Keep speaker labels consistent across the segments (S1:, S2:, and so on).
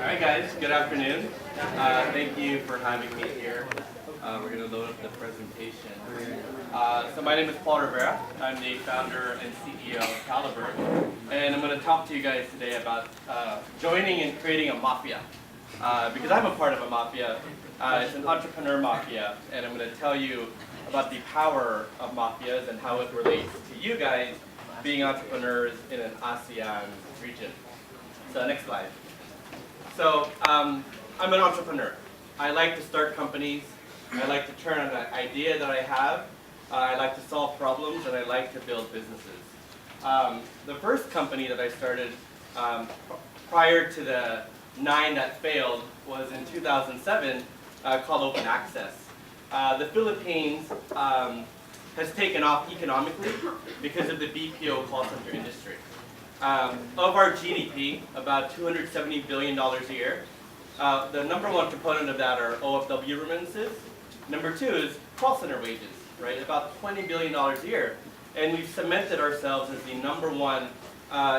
S1: All right, guys, good afternoon. Thank you for having me here. We're going to load up the presentation. So my name is Paul Rivera. I'm the founder and CEO of Caliber. And I'm going to talk to you guys today about joining and creating a mafia. Because I'm a part of a mafia. It's an entrepreneur mafia. And I'm going to tell you about the power of mafias and how it relates to you guys being entrepreneurs in an ASEAN region. So next slide. So I'm an entrepreneur. I like to start companies. I like to turn on an idea that I have. I like to solve problems, and I like to build businesses. The first company that I started prior to the 9 that failed was in 2007 called Open Access. The Philippines has taken off economically because of the BPO call center industry. Of our GDP, about $270 billion a year. The number one component of that are OFW remittances. Number two is call center wages, right? About $20 billion a year. And we've cemented ourselves as the number one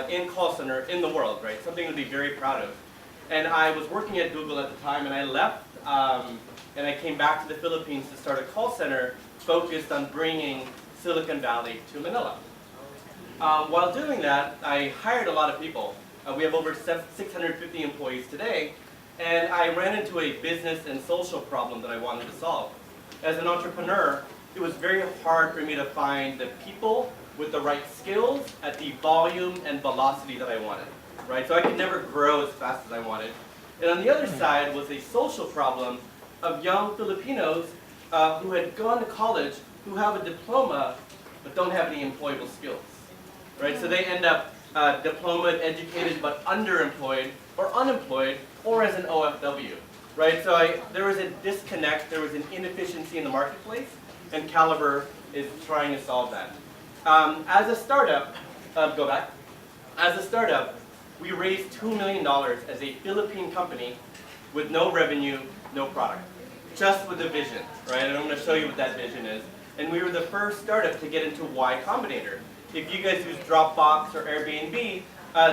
S1: in call center in the world, right? Something to be very proud of. And I was working at Google at the time, and I left, and I came back to the Philippines to start a call center focused on bringing Silicon Valley to Manila. While doing that, I hired a lot of people. We have over 650 employees today, and I ran into a business and social problem that I wanted to solve. As an entrepreneur, it was very hard for me to find the people with the right skills at the volume and velocity that I wanted, right? So I could never grow as fast as I wanted. And on the other side was a social problem of young Filipinos who had gone to college, who have a diploma, but don't have any employable skills. Right, so they end up diploma educated but underemployed or unemployed or as an OFW. Right, so there was a disconnect, there was an inefficiency in the marketplace, and Caliber is trying to solve that. As a startup, As a startup, we raised $2 million as a Philippine company with no revenue, no product, just with a vision. Right, and I'm going to show you what that vision is. And we were the first startup to get into Y Combinator. If you guys use Dropbox or Airbnb,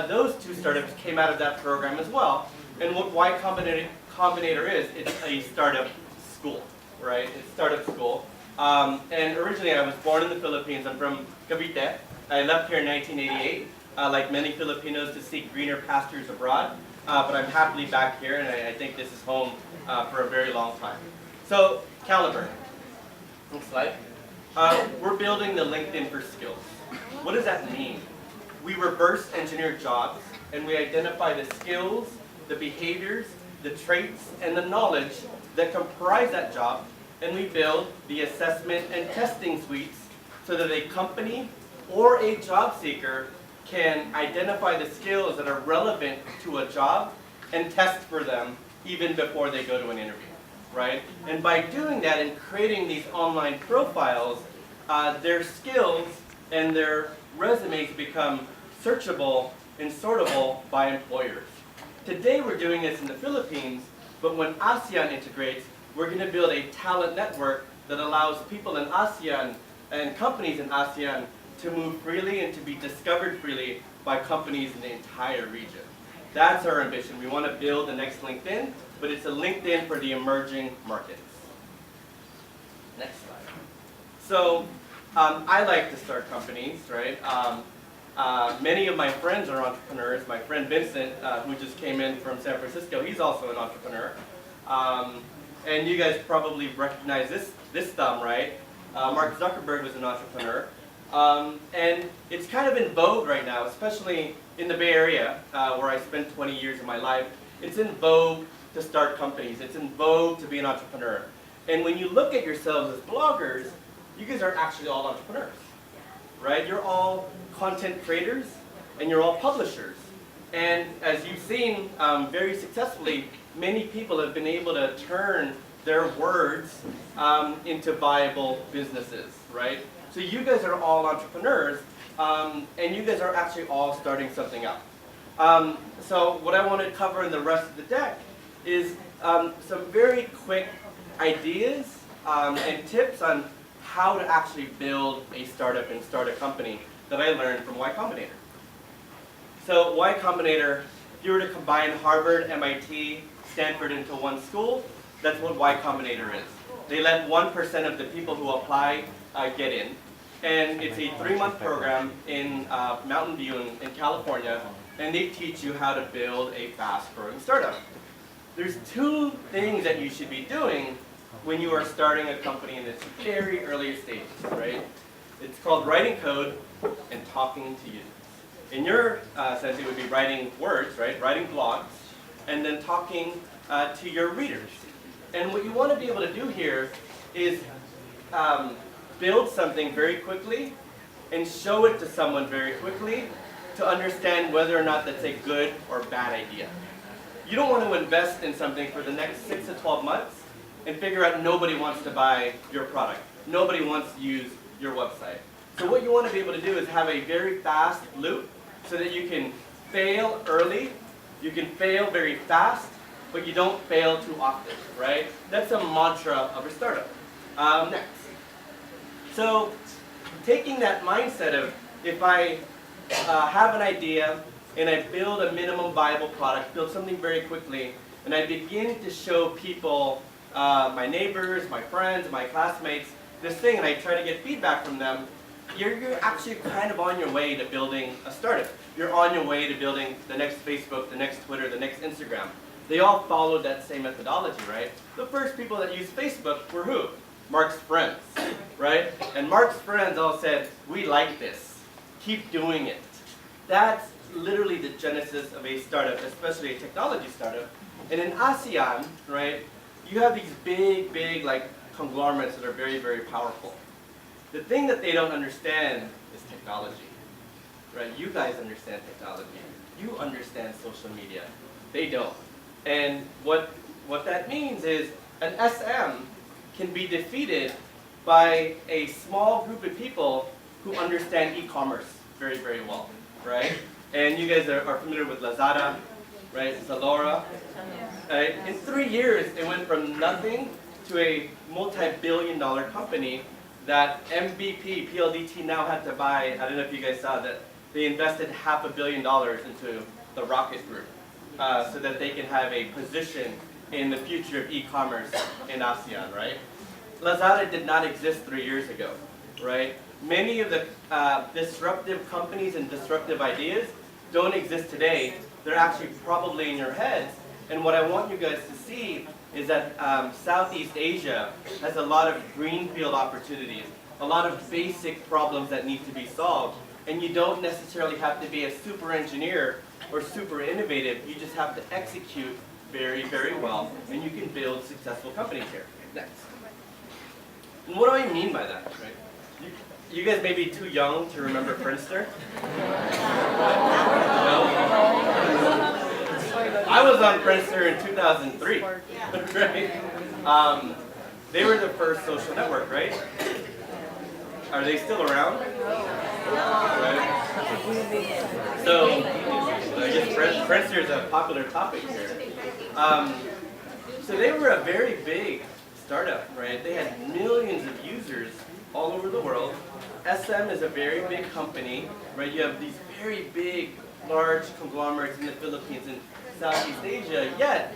S1: those two startups came out of that program as well. And what Y Combinator is, it's a startup school, right? It's startup school. And originally I was born in the Philippines. I'm from Cavite. I left here in 1988, like many Filipinos, to seek greener pastures abroad. But I'm happily back here, and I think this is home for a very long time. So, Caliber. Next slide. We're building the LinkedIn for skills. What does that mean? We reverse engineer jobs, and we identify the skills, the behaviors, the traits, and the knowledge that comprise that job, and we build the assessment and testing suites so that a company or a job seeker can identify the skills that are relevant to a job and test for them even before they go to an interview, right? And by doing that and creating these online profiles, their skills and their resumes become searchable and sortable by employers. Today we're doing this in the Philippines, but when ASEAN integrates, we're going to build a talent network that allows people in ASEAN and companies in ASEAN to move freely and to be discovered freely by companies in the entire region. That's our ambition. We want to build the next LinkedIn, but it's a LinkedIn for the emerging markets. Next slide. So, I like to start companies, right? Many of my friends are entrepreneurs. My friend Vincent, who just came in from San Francisco, he's also an entrepreneur. And you guys probably recognize this thumb, right? Mark Zuckerberg was an entrepreneur. And it's kind of in vogue right now, especially in the Bay Area, where I spent 20 years of my life. It's in vogue to start companies. It's in vogue to be an entrepreneur. And when you look at yourselves as bloggers, you guys are actually all entrepreneurs, right? You're all content creators, and you're all publishers. And as you've seen very successfully, many people have been able to turn their words into viable businesses, right? So you guys are all entrepreneurs, and you guys are actually all starting something up. So what I want to cover in the rest of the deck is some very quick ideas and tips on how to actually build a startup and start a company that I learned from Y Combinator. So Y Combinator if you were to combine Harvard, MIT, Stanford into one school, that's what Y Combinator is. They let 1% of the people who apply get in. And it's a 3-month program in Mountain View in California, and they teach you how to build a fast-growing startup. There's 2 things that you should be doing when you are starting a company in its very early stages, right? It's called writing code and talking to users. In your sense, it would be writing words, right? Writing blogs, and then talking to your readers. And what you want to be able to do here is build something very quickly and show it to someone very quickly to understand whether or not that's a good or bad idea. You don't want to invest in something for the next 6 to 12 months and figure out nobody wants to buy your product. Nobody wants to use your website. So what you want to be able to do is have a very fast loop so that you can fail early, you can fail very fast, but you don't fail too often, right? That's a mantra of a startup. Next. So taking that mindset of if I have an idea and I build a minimum viable product, build something very quickly, and I begin to show people, my neighbors, my friends, my classmates, this thing, and I try to get feedback from them, you're actually kind of on your way to building a startup. You're on your way to building the next Facebook, the next Twitter, the next Instagram. They all followed that same methodology, right? The first people that used Facebook were who? Mark's friends, right? And Mark's friends all said, we like this. Keep doing it. That's literally the genesis of a startup, especially a technology startup. And in Asean, right, you have these big like conglomerates that are very, very powerful. The thing that they don't understand is technology, right? You guys understand technology. You understand social media. They don't. And what that means is an SM can be defeated by a small group of people who understand e-commerce very, very well, right? And you guys are familiar with Lazada, right? Zalora, right? In 3 years, it went from nothing to a multi-billion-dollar company that MVP, PLDT now had to buy. I don't know if you guys saw that they invested $500 million into the Rocket Group so that they can have a position in the future of e-commerce in ASEAN, right? Lazada did not exist 3 years ago, right? Many of the disruptive companies and disruptive ideas don't exist today. They're actually probably in your heads. And what I want you guys to see is that Southeast Asia has a lot of greenfield opportunities, a lot of basic problems that need to be solved. And you don't necessarily have to be a super engineer or super innovative. You just have to execute very, very well, and you can build successful companies here. Next. And what do I mean by that? Right? You guys may be too young to remember Friendster. No? I was on Friendster in 2003. Right? They were the first social network, right? Are they still around? Right? So, I guess Friendster is a popular topic here. So they were a very big startup, right? They had millions of users all over the world. SM is a very big company, right? You have these very big, large conglomerates in the Philippines and Southeast Asia, yet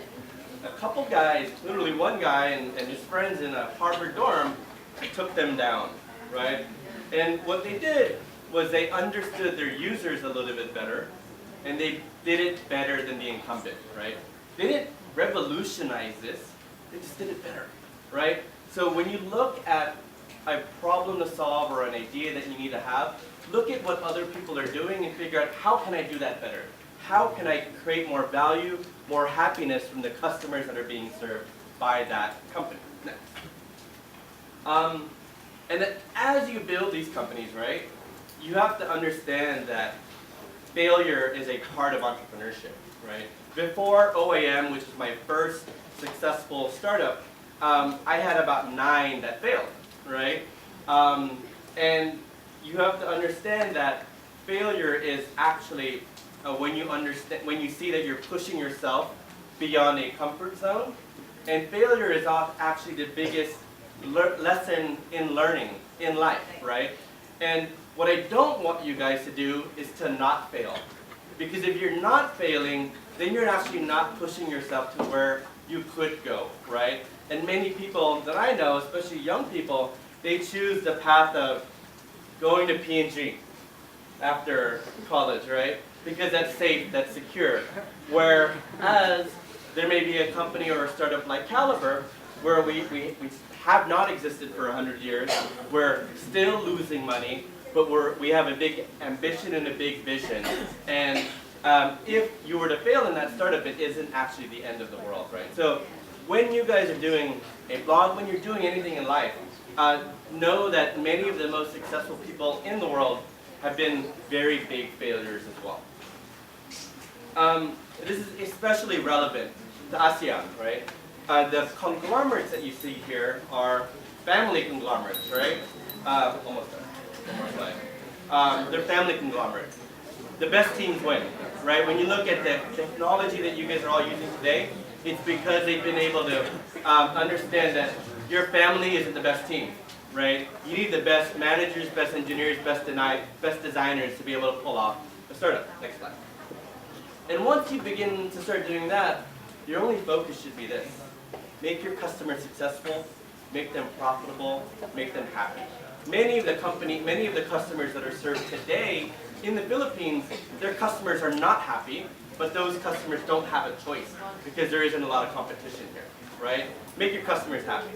S1: a couple guys, literally one guy and his friends in a Harvard dorm took them down, right? And what they did was they understood their users a little bit better, and they did it better than the incumbent, right? They didn't revolutionize this, they just did it better, right? So when you look at a problem to solve or an idea that you need to have, look at what other people are doing and figure out, how can I do that better? How can I create more value, more happiness from the customers that are being served by that company? Next. And then as you build these companies, right, you have to understand that failure is a part of entrepreneurship, right? Before OAM, which was my first successful startup, I had about 9 that failed, right? And you have to understand that failure is actually when you see that you're pushing yourself beyond a comfort zone, and failure is actually the biggest lesson in learning in life, right? And what I don't want you guys to do is to not fail. Because if you're not failing, then you're actually not pushing yourself to where you could go, right? And many people that I know, especially young people, they choose the path of going to P&G after college, right? Because that's safe, that's secure. Whereas there may be a company or a startup like Caliber where we have not existed for 100 years, we're still losing money, but we have a big ambition and a big vision. And if you were to fail in that startup, it isn't actually the end of the world, right? So when you guys are doing a blog, when you're doing anything in life, know that many of the most successful people in the world have been very big failures as well. This is especially relevant to Asean, right? The conglomerates that you see here are family conglomerates, right? Almost there. One more slide. They're family conglomerates. The best teams win, right? When you look at the technology that you guys are all using today, it's because they've been able to understand that your family isn't the best team, right? You need the best managers, best engineers, best designers to be able to pull off a startup. Next slide. And once you begin to start doing that, your only focus should be this. Make your customers successful, make them profitable, make them happy. Many of the customers that are served today in the Philippines, their customers are not happy, but those customers don't have a choice because there isn't a lot of competition here, right? Make your customers happy.